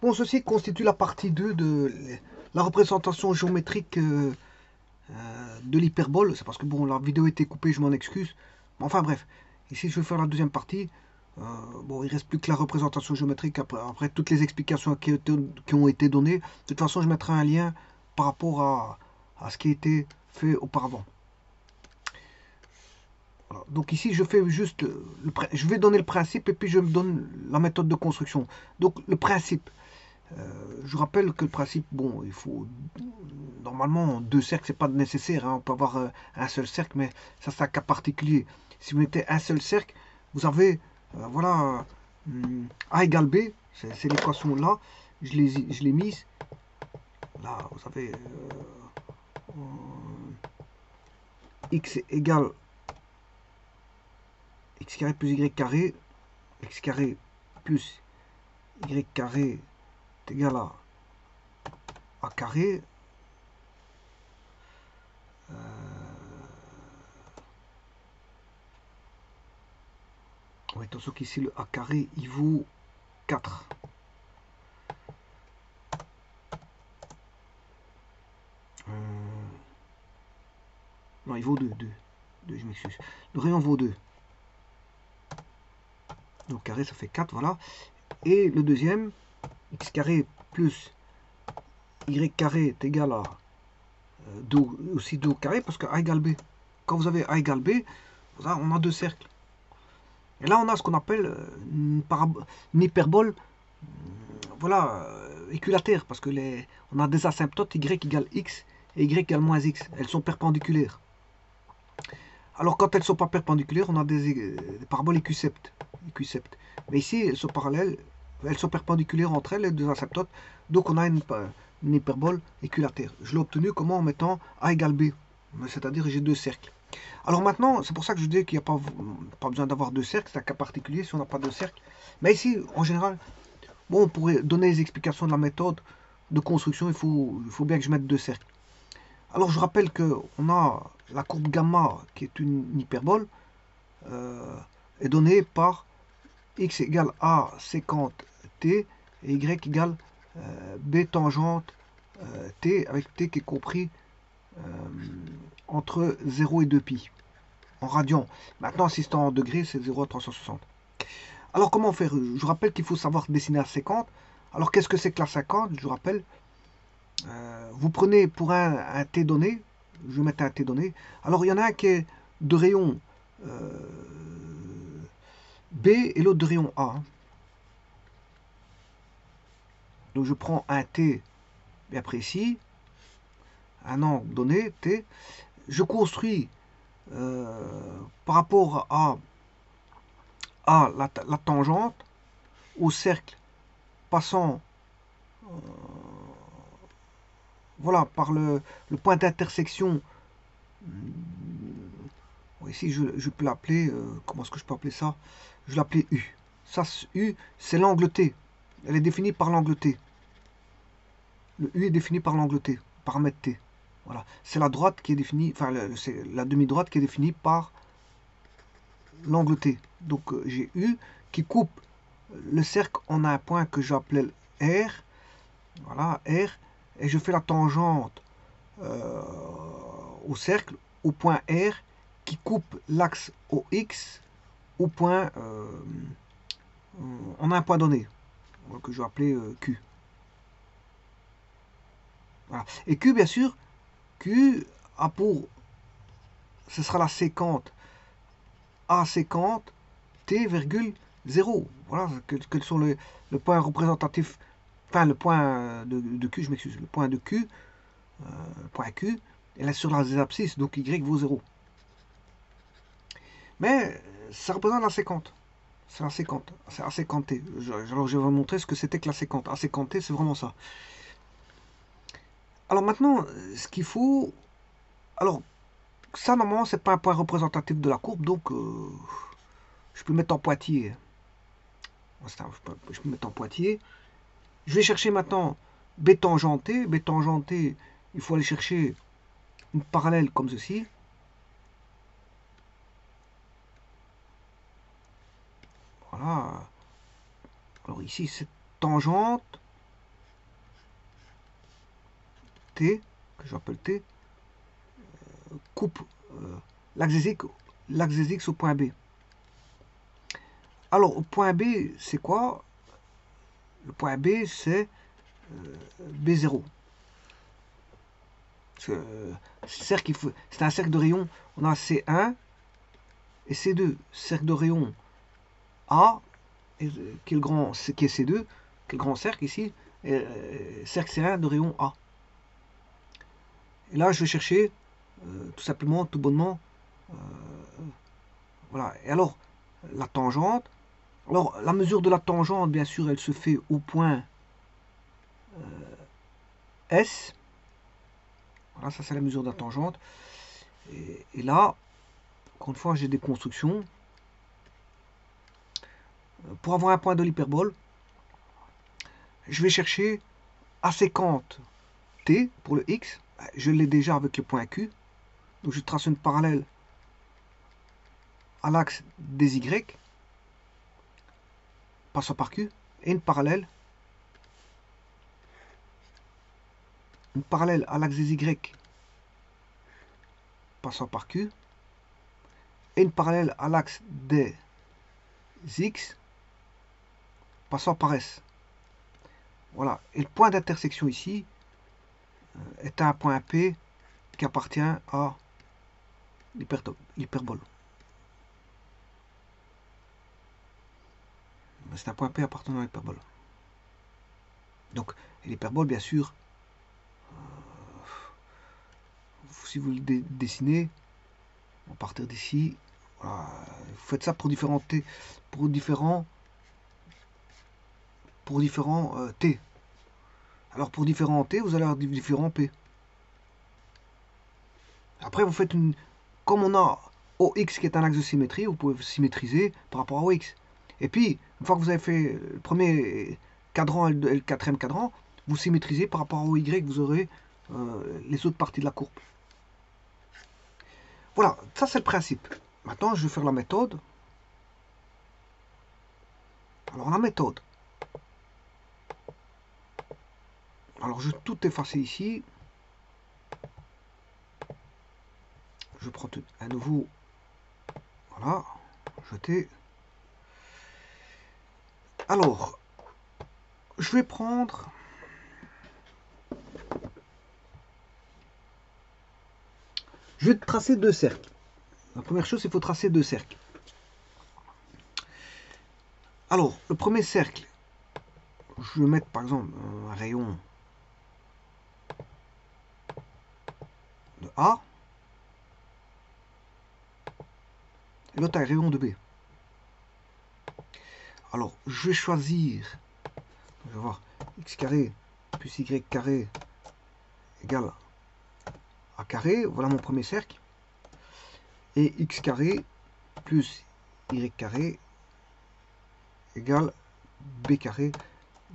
Bon, ceci constitue la partie 2 de la représentation géométrique de l'hyperbole. C'est parce que bon, la vidéo a été coupée, je m'en excuse. Enfin bref, ici je vais faire la deuxième partie. Bon, il reste plus que la représentation géométrique après toutes les explications qui ont été données. De toute façon, je mettrai un lien par rapport à ce qui a été fait auparavant. Voilà. Donc ici, je fais juste, je vais donner le principe et puis je me donne la méthode de construction. Donc le principe, je rappelle que le principe, bon, il faut normalement deux cercles, c'est pas nécessaire. Hein, on peut avoir un seul cercle, mais ça c'est un cas particulier. Si vous mettez un seul cercle, vous avez voilà A égale B, c'est l'équation là. Je l'ai mise. Là, vous avez x égale x carré plus y carré, x carré plus y carré est égal à a carré. Oui, attention qu'ici le a carré il vaut 4. Non, il vaut 2. 2, je m'excuse. Le rayon vaut 2. Donc carré, ça fait 4, voilà. Et le deuxième, x carré plus y carré est égal à aussi 2 au carré, parce que a égale b. Quand vous avez a égale b, on a deux cercles. Et là, on a ce qu'on appelle une hyperbole, voilà, équilatère, parce que on a des asymptotes y égale x et y égale moins x. Elles sont perpendiculaires. Alors, quand elles ne sont pas perpendiculaires, on a des paraboles équiceptes. Mais ici, elles sont parallèles, elles sont perpendiculaires entre elles, les deux asymptotes. Donc, on a une hyperbole équilatère. Je l'ai obtenue comment en mettant a égale b. C'est-à-dire, j'ai deux cercles. Alors maintenant, c'est pour ça que je dis qu'il n'y a pas besoin d'avoir deux cercles. C'est un cas particulier si on n'a pas de cercle. Mais ici, en général, bon, on pourrait donner les explications de la méthode de construction. Il faut bien que je mette deux cercles. Alors, je rappelle qu'on a la courbe gamma, qui est une hyperbole, est donnée par x égale a sécante t et y égale b tangente t, avec t qui est compris entre 0 et 2pi en radians. Maintenant, si c'est en degrés, c'est 0 à 360. Alors, comment faire? Je rappelle qu'il faut savoir dessiner la sécante. Alors, qu'est-ce que c'est que la sécante? Je rappelle, vous prenez pour un t donné, je vais mettre un t donné. Alors, il y en a un qui est de rayon B et l'autre de rayon A. Donc, je prends un t bien précis, un angle donné, t. Je construis par rapport à la tangente au cercle passant voilà, par le point d'intersection. Ici, je peux l'appeler, comment est-ce que je peux appeler ça? Je vais l'appeler U. Ça, U, c'est l'angle T. Elle est définie par l'angle T. Le U est défini par l'angle T, paramètre T. Voilà. C'est la droite qui est définie, enfin, c'est la demi-droite qui est définie par l'angle T. Donc, j'ai U qui coupe le cercle en un point que j'appelais R. Voilà, R. Et je fais la tangente au cercle, au point R, qui coupe l'axe au X, au point, on a un point donné, que je vais appeler Q. Voilà. Et Q, bien sûr, Q a pour, ce sera la séquente A séquente T, virgule 0. Voilà, quels sont le point représentatif, enfin le point de Q, je m'excuse, le point de Q, point Q, elle est sur la z-abscisse, donc Y vaut 0. Mais ça représente la séquente. C'est la séquente. C'est A séquente T. Alors je vais vous montrer ce que c'était que la séquente. A séquente T, c'est vraiment ça. Alors maintenant, ce qu'il faut... Alors, ça, normalement, c'est pas un point représentatif de la courbe, donc je peux le mettre en pointillé. Je peux le mettre en pointillé. Je vais chercher maintenant B tangenté. B tangenté, il faut aller chercher une parallèle comme ceci. Voilà. Alors ici, c'est tangente. T, que j'appelle T, coupe l'axe des X au point B. Alors, au point B, c'est quoi? Le point B, c'est B0. C'est un cercle de rayon. On a C1 et C2. Cercle de rayon A, qui est le grand, qui est C2, qui est le grand cercle ici, et cercle C1 de rayon A. Et là, je vais chercher tout simplement, tout bonnement, voilà. Et alors, la tangente. Alors, la mesure de la tangente, bien sûr, elle se fait au point S. Voilà, ça c'est la mesure de la tangente. Et là, encore une fois, j'ai des constructions. Pour avoir un point de l'hyperbole, je vais chercher à séquente T pour le X. Je l'ai déjà avec le point Q. Donc je trace une parallèle à l'axe des Y, passant par Q, et une parallèle à l'axe des Y, passant par Q, et une parallèle à l'axe des X, passant par S. Voilà. Et le point d'intersection ici est un point P qui appartient à l'hyperbole. C'est un point P appartenant à l'hyperbole. Donc, l'hyperbole, bien sûr, si vous le dessinez, à partir d'ici, voilà, vous faites ça pour différents T, pour différents T. Alors pour différents T, vous allez avoir différents P. Après, vous faites une... Comme on a OX qui est un axe de symétrie, vous pouvez symétriser par rapport à OX. Et puis, une fois que vous avez fait le premier cadran et le quatrième cadran, vous symétrisez par rapport au Y, vous aurez les autres parties de la courbe. Voilà, ça c'est le principe. Maintenant, je vais faire la méthode. Alors, la méthode. Alors, je vais tout effacer ici. Je prends un nouveau. Voilà, jeter. Alors, je vais prendre. Je vais tracer deux cercles. La première chose, il faut tracer deux cercles. Alors, le premier cercle, je vais mettre par exemple un rayon de A et l'autre un rayon de B. Alors, je vais choisir, je vais voir, x carré plus y carré égale a carré, voilà mon premier cercle, et x carré plus y carré égale b carré,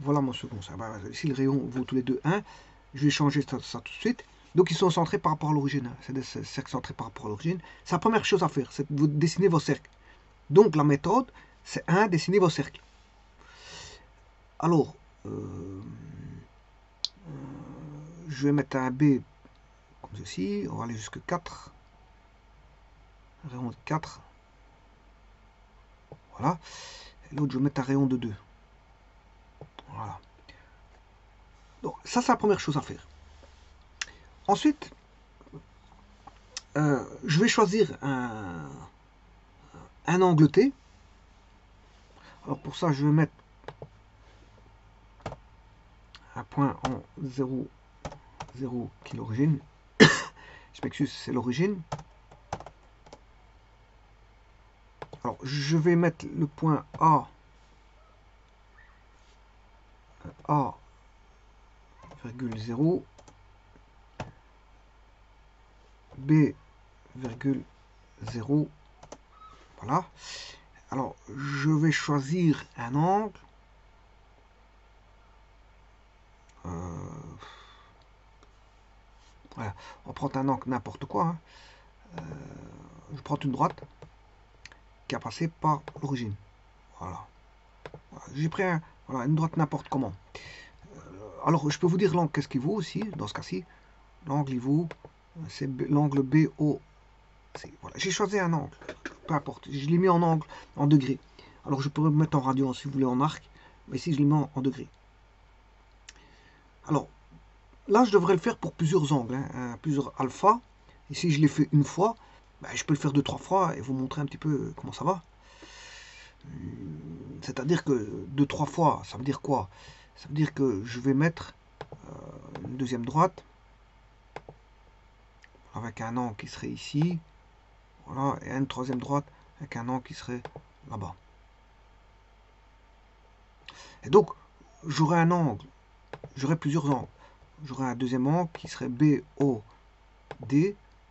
voilà mon second cercle. Ici, le rayon vaut tous les deux 1, je vais changer ça tout de suite. Donc ils sont centrés par rapport à l'origine, c'est des cercles centrés par rapport à l'origine. C'est la première chose à faire, c'est de dessiner vos cercles. Donc la méthode, c'est 1, dessiner vos cercles. Alors, je vais mettre un B comme ceci, on va aller jusqu'à 4. Rayon de 4. Voilà. L'autre, je vais mettre un rayon de 2. Voilà. Donc, ça, c'est la première chose à faire. Ensuite, je vais choisir un angle T. Alors, pour ça, je vais mettre un point en 0, 0 qui est l'origine. Je m'excuse, c'est l'origine. Alors, je vais mettre le point A, virgule 0, B, virgule 0. Voilà. Alors, je vais choisir un angle. Voilà. On prend un angle n'importe quoi. Hein. Je prends une droite qui a passé par l'origine. Voilà. J'ai pris voilà, une droite n'importe comment. Alors, je peux vous dire l'angle qu'est-ce qu'il vaut aussi, dans ce cas-ci. l'angle il vaut, c'est l'angle BO. Voilà, j'ai choisi un angle, peu importe, je l'ai mis en angle, en degrés. Alors je pourrais me mettre en radian si vous voulez en arc, mais ici je l'ai mis en degrés. Alors là je devrais le faire pour plusieurs angles, hein, plusieurs alpha. Et si je l'ai fait une fois, ben, je peux le faire 2-3 fois et vous montrer un petit peu comment ça va. C'est-à-dire que 2-3 fois, ça veut dire quoi? Ça veut dire que je vais mettre une deuxième droite avec un angle qui serait ici, voilà, et une troisième droite avec un angle qui serait là-bas. Et donc, j'aurai un angle, j'aurai plusieurs angles. J'aurai un deuxième angle qui serait BOD,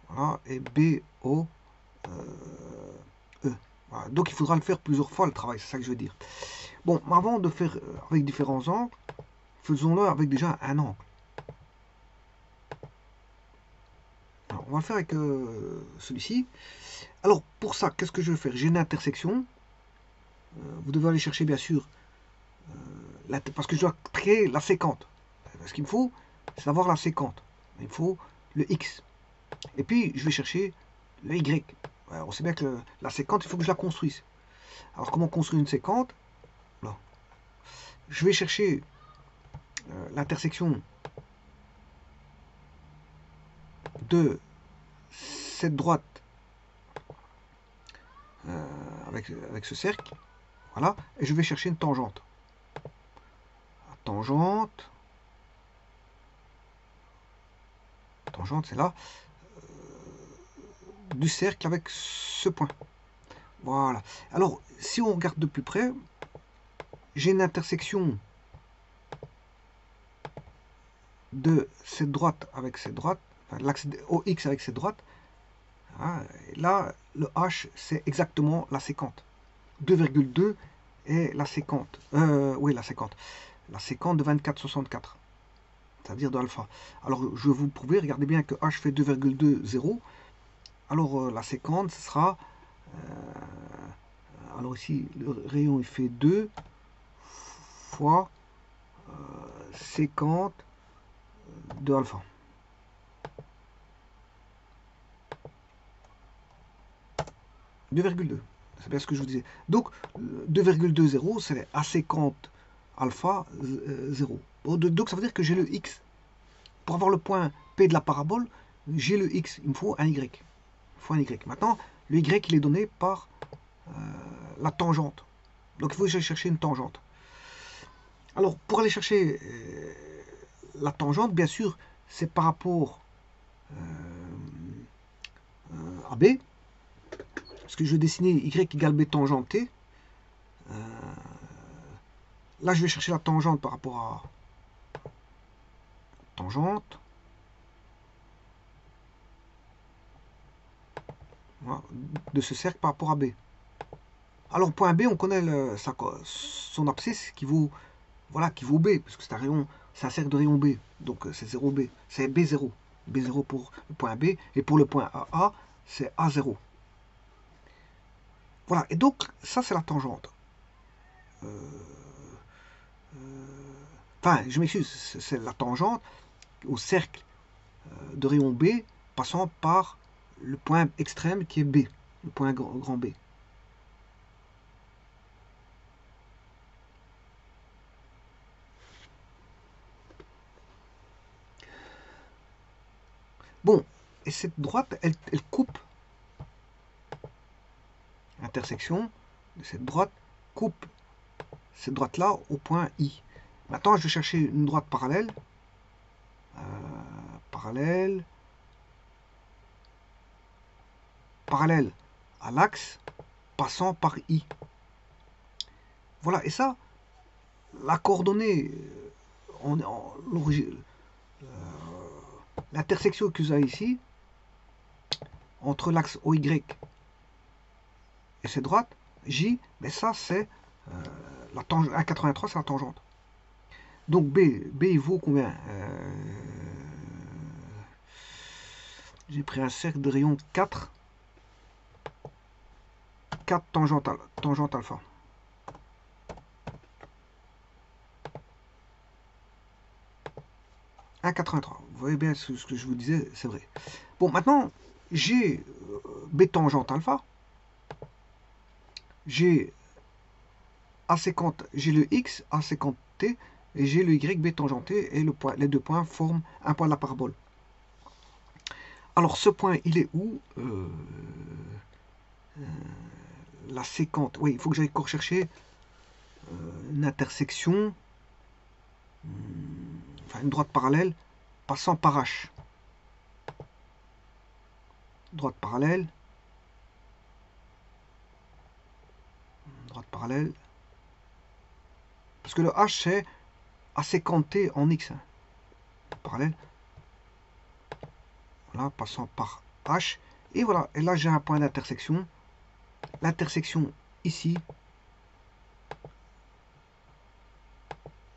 voilà, et BOE. Voilà. Donc, il faudra le faire plusieurs fois le travail, c'est ça que je veux dire. Bon, avant de faire avec différents angles, faisons-le avec déjà un angle. Alors, on va le faire avec celui-ci. Alors, pour ça, qu'est-ce que je vais faire? J'ai une intersection. Vous devez aller chercher, bien sûr, parce que je dois créer la séquente. Ce qu'il me faut, c'est d'avoir la séquente. Il me faut le X. Et puis, je vais chercher le Y. On sait bien que la séquente, il faut que je la construise. Alors, comment construire une séquente? Là. Je vais chercher l'intersection de cette droite avec ce cercle. Voilà. Et je vais chercher une tangente. La tangente, c'est là, du cercle avec ce point. Voilà. Alors, si on regarde de plus près, j'ai une intersection de cette droite avec cette droite, enfin, l'axe OX avec cette droite. Hein, et là, le H, c'est exactement la séquente. 2,2 est la séquente. Oui, la séquente. La séquente de 24,64. C'est-à-dire de alpha. Alors, je vais vous prouver, regardez bien que H fait 2,20. Alors, la séquente, ce sera... alors ici, le rayon, il fait 2 fois séquente de alpha. « 2,2. C'est bien ce que je vous disais. Donc, 2,20, c'est à séquente alpha 0. Donc, ça veut dire que j'ai le X. Pour avoir le point P de la parabole, j'ai le X. Il me faut un Y. Il faut un Y. Maintenant, le Y, il est donné par la tangente. Donc, il faut que j'aille chercher une tangente. Alors, pour aller chercher la tangente, bien sûr, c'est par rapport à B. Parce que je vais dessiner Y égale B tangente T. Là, je vais chercher la tangente par rapport à tangente. Voilà, de ce cercle par rapport à B. Alors, point B, on connaît son abscisse qui vaut, voilà, qui vaut B, parce que c'est un cercle de rayon B. Donc, c'est 0B. C'est B0. B0 pour le point B. Et pour le point AA, c'est A0. Voilà. Et donc, ça, c'est la tangente. Enfin, je m'excuse, c'est la tangente au cercle de rayon B passant par le point extrême qui est B, le point grand B. Bon, et cette droite, elle coupe, l'intersection de cette droite coupe cette droite-là au point I. Maintenant, je vais chercher une droite parallèle, parallèle à l'axe, passant par I. Voilà, et ça, la coordonnée, l'intersection que vous avez ici, entre l'axe OY et cette droite, J, mais ça c'est la tangente, 1,83 c'est la tangente. Donc B il vaut combien j'ai pris un cercle de rayon 4 tangente alpha. « 1,83. voyez bien ce que je vous disais, c'est vrai. Bon, maintenant, j'ai B tangente alpha, j'ai A50, j'ai le X, A50T, et j'ai le Y, B tangenté, et les deux points forment un point de la parabole. Alors, ce point, il est où la séquente. Oui, il faut que j'aille encore chercher une intersection, enfin une droite parallèle, passant par H. Droite parallèle, parce que le H c'est A50T en X, hein. Parallèle, voilà, passant par H, et voilà, et là j'ai un point d'intersection, l'intersection ici,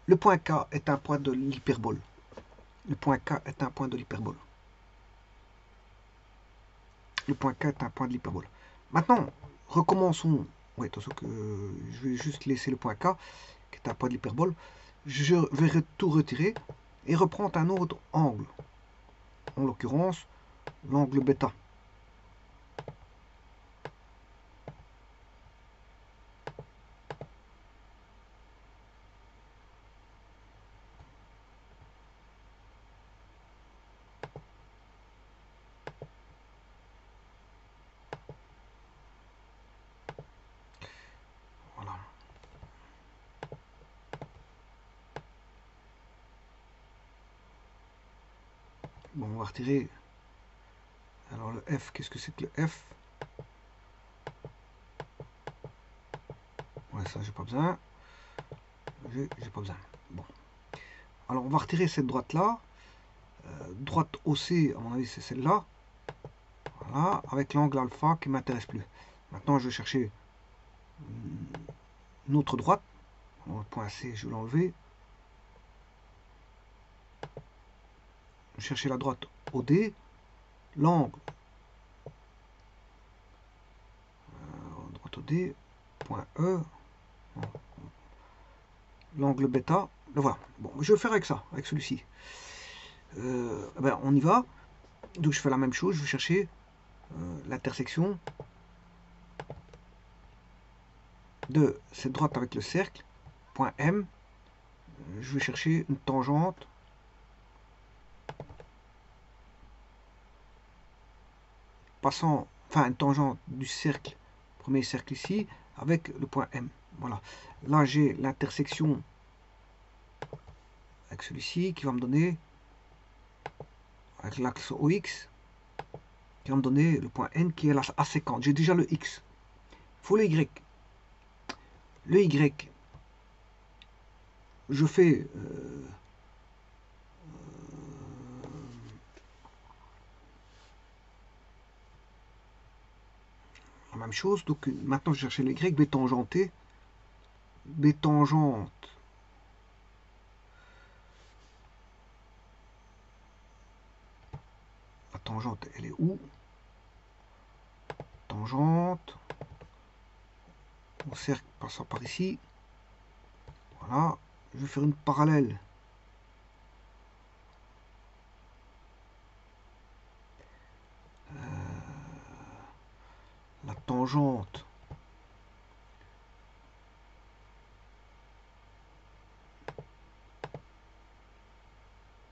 le point K est un point de l'hyperbole, le point K est un point de l'hyperbole, le point K est un point de l'hyperbole. Maintenant, recommençons. Oui, attention que je vais juste laisser le point K, qui est un point de l'hyperbole. Je vais tout retirer et reprendre un autre angle. En l'occurrence, l'angle bêta. Voilà. Bon, on va retirer. Alors le F, qu'est-ce que c'est que le F? Ouais, ça j'ai pas besoin. J'ai pas besoin. Bon. Alors on va retirer cette droite là. Droite OC, à mon avis c'est celle-là. Voilà, avec l'angle alpha qui m'intéresse plus. Maintenant je vais chercher une autre droite. Le point C, je vais l'enlever. Je vais chercher la droite OD. L'angle droite OD, point E. L'angle bêta, le voilà. Bon, je vais faire avec ça, avec celui-ci. Ben, on y va. Donc je fais la même chose, je vais chercher l'intersection de cette droite avec le cercle, point M. Je vais chercher une tangente passant, enfin une tangente du cercle, premier cercle ici, avec le point M. Voilà. Là j'ai l'intersection avec celui-ci qui va me donner, avec l'axe OX, qui va me donner le point N qui est la A50. J'ai déjà le X. Il faut le Y. Le Y, je fais la même chose. Donc maintenant je cherche le Y, B tangenté, B tangente. La tangente, elle est où? Tangente. Mon cercle passant par ici. Voilà. Je vais faire une parallèle. La tangente.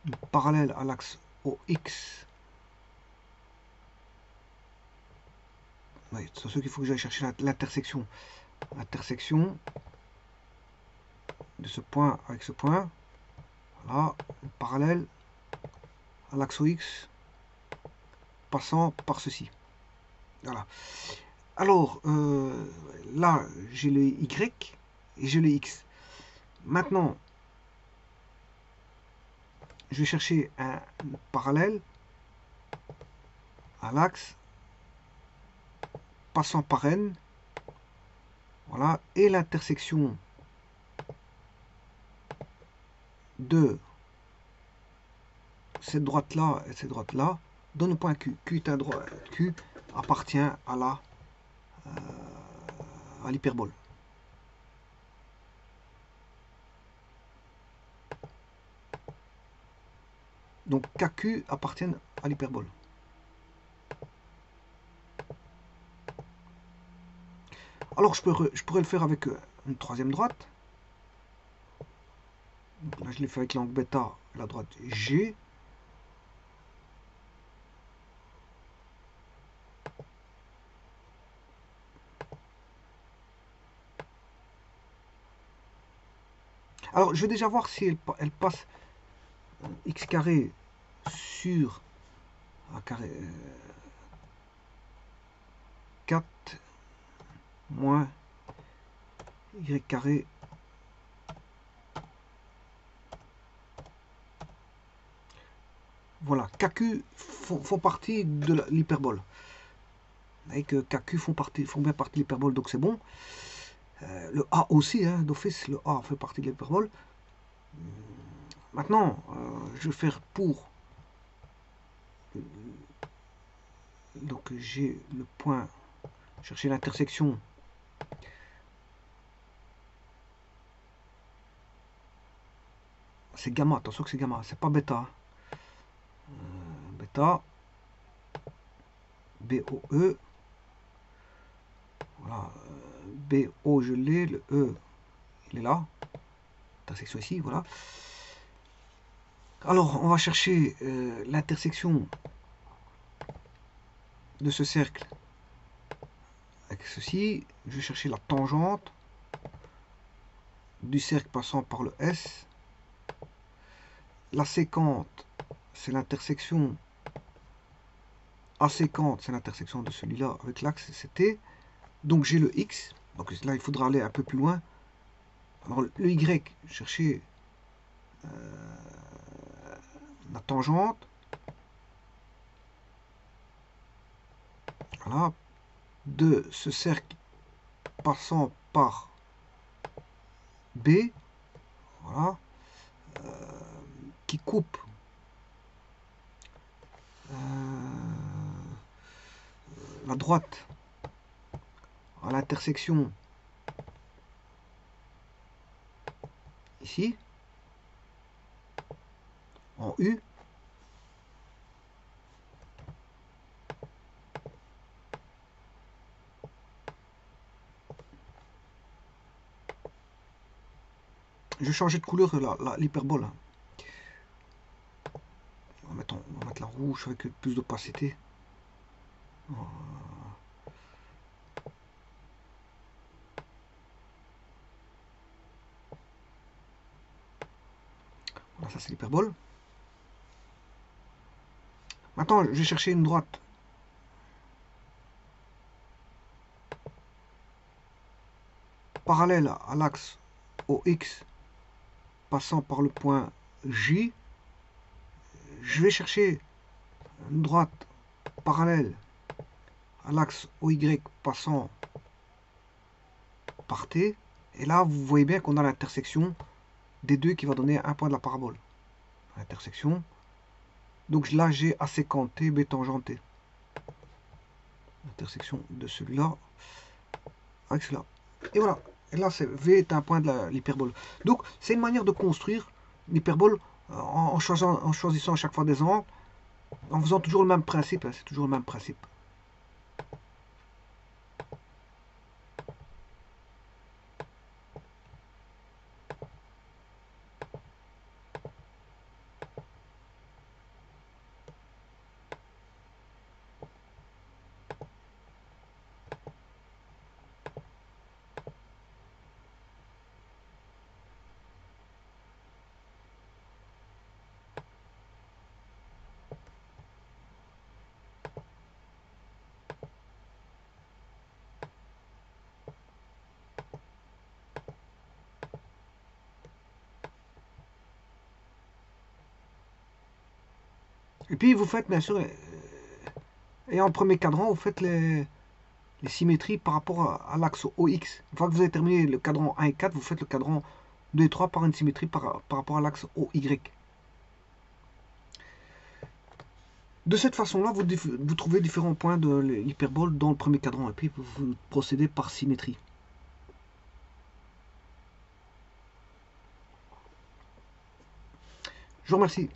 Une parallèle à l'axe OX. Oui, c'est ce qu'il faut que j'aille chercher l'intersection. L'intersection de ce point avec ce point. Voilà, une parallèle à l'axe OX passant par ceci. Voilà. Alors, là, j'ai le Y et j'ai le X. Maintenant, je vais chercher un parallèle à l'axe passant par N. Voilà. Et l'intersection de cette droite-là et cette droite-là donne le point Q. Q appartient à l'hyperbole. donc KQ appartiennent à l'hyperbole. Alors je pourrais le faire avec une troisième droite. Donc là je l'ai fait avec l'angle bêta, la droite G. Alors je vais déjà voir si elle passe x carré sur un carré 4 moins y carré voilà, KQ font partie de l'hyperbole. Et que KQ font bien partie de l'hyperbole, donc c'est bon. Le A aussi, hein, d'office, le A fait partie de l'hyperbole. Maintenant, je vais faire pour. Donc j'ai le point, chercher l'intersection. C'est gamma, attention que c'est gamma, c'est pas bêta. Bêta, BOE. Voilà, BO je l'ai, le E il est là. Intersection ici, voilà. Alors on va chercher l'intersection de ce cercle avec ceci. Je vais chercher la tangente du cercle passant par le S. La séquente, c'est l'intersection. Aséquente, c'est l'intersection de celui-là avec l'axe CT. Donc j'ai le X. Donc là, il faudra aller un peu plus loin. Alors le Y, chercher la tangente. Voilà. De ce cercle passant par B. Voilà. Qui coupe la droite à l'intersection ici en U. Je vais changer de couleur l'hyperbole. On va mettre la rouge avec plus d'opacité. Voilà, ça c'est l'hyperbole. Maintenant, je vais chercher une droite. Parallèle à l'axe OX passant par le point J. Je vais chercher une droite parallèle à l'axe OY passant par T. Et là, vous voyez bien qu'on a l'intersection des deux qui va donner un point de la parabole. Intersection. Donc là, j'ai aséquant T, B tangente T. Intersection de celui-là avec celui-là. Et voilà. Et là, V est un point de l'hyperbole. Donc, c'est une manière de construire l'hyperbole en choisissant à chaque fois des angles, en faisant toujours le même principe. Hein, c'est toujours le même principe. Et puis, vous faites, bien sûr, et en premier cadran, vous faites les symétries par rapport à l'axe OX. Une fois que vous avez terminé le cadran 1 et 4, vous faites le cadran 2 et 3 par une symétrie par rapport à l'axe OY. De cette façon-là, vous trouvez différents points de l'hyperbole dans le premier cadran, et puis vous procédez par symétrie. Je vous remercie.